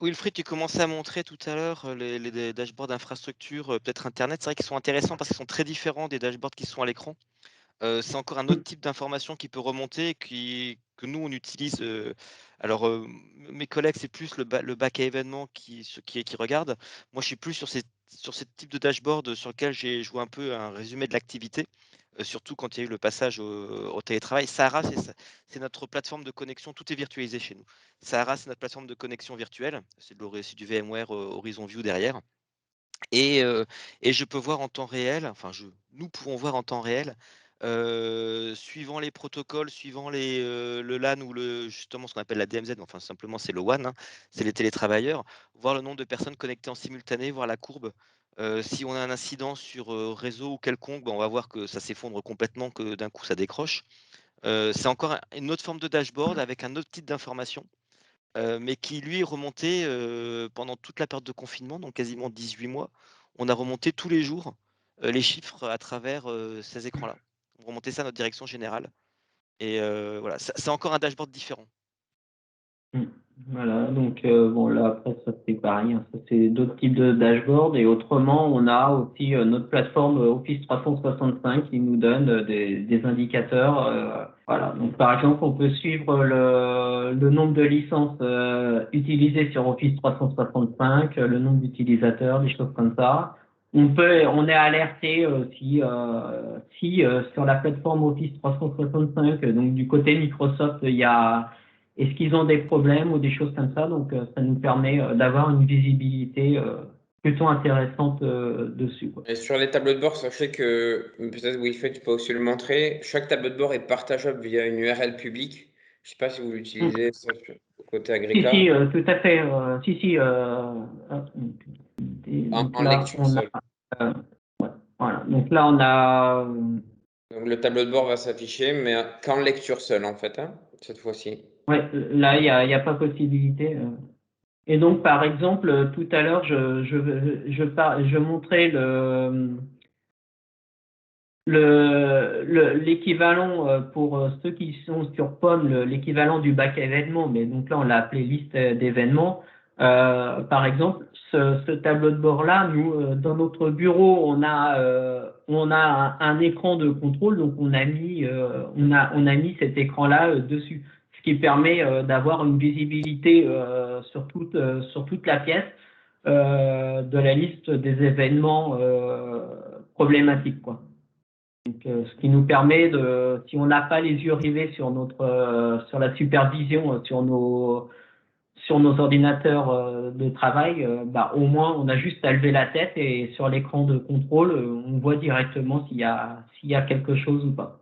Wilfried, tu commençais à montrer tout à l'heure les dashboards d'infrastructure, peut-être Internet. C'est vrai qu'ils sont intéressants parce qu'ils sont très différents des dashboards qui sont à l'écran. C'est encore un autre type d'information qui peut remonter que nous on utilise, alors, mes collègues, c'est plus le bac à événements qui regardent. Moi, je suis plus sur ces types de dashboard, sur lequel je vois un peu un résumé de l'activité, surtout quand il y a eu le passage au télétravail. Sahara, c'est notre plateforme de connexion, tout est virtualisé chez nous. Sahara, c'est notre plateforme de connexion virtuelle, c'est du VMware, Horizon View derrière et heu et je peux voir en temps réel, enfin nous pouvons voir en temps réel, suivant les protocoles, suivant le LAN ou justement ce qu'on appelle la DMZ, enfin simplement c'est le WAN, hein, c'est les télétravailleurs, voir le nombre de personnes connectées en simultané, voir la courbe. Si on a un incident sur, réseau ou quelconque, on va voir que ça s'effondre complètement, que d'un coup ça décroche. C'est encore une autre forme de dashboard avec un autre type d'information. Mais qui lui est remonté, pendant toute la période de confinement, donc quasiment 18 mois. On a remonté tous les jours, les chiffres à travers, ces écrans-là. On remontait ça à notre direction générale et voilà, c'est encore un dashboard différent. Mmh. Voilà, donc bon là après ça c'est pareil, hein, ça c'est d'autres types de dashboards et autrement on a aussi notre plateforme Office 365 qui nous donne des indicateurs. Voilà, donc par exemple on peut suivre le nombre de licences utilisées sur Office 365, le nombre d'utilisateurs, des choses comme ça. On est alerté si sur la plateforme Office 365, donc du côté Microsoft, il y a est-ce qu'ils ont des problèmes ou des choses comme ça? Donc, ça nous permet d'avoir une visibilité plutôt intéressante dessus, quoi. Et sur les tableaux de bord, sachez que, peut-être Wilfried, tu peux aussi le montrer, chaque tableau de bord est partageable via une URL publique. Je ne sais pas si vous Mm. l'utilisez ça, côté Si, Agrica, si, tout à fait. Si, si. Donc en là, lecture on seule. a. Ouais, voilà. Donc là, on a. Donc le tableau de bord va s'afficher, mais qu'en lecture seule en fait, hein, cette fois-ci. Ouais, là, il y a pas possibilité. Et donc, par exemple, tout à l'heure, je montrais l'équivalent pour ceux qui sont sur POM, l'équivalent du bac à événements, mais donc là on l'a appelé liste d'événements. Par exemple, ce tableau de bord-là, nous, dans notre bureau, on a un écran de contrôle, donc on a mis cet écran-là dessus, ce qui permet d'avoir une visibilité sur toute la pièce de la liste des événements problématiques, quoi. Donc, ce qui nous permet si on n'a pas les yeux rivés sur la supervision, sur nos ordinateurs de travail, au moins on a juste à lever la tête et sur l'écran de contrôle, on voit directement s'il y a quelque chose ou pas.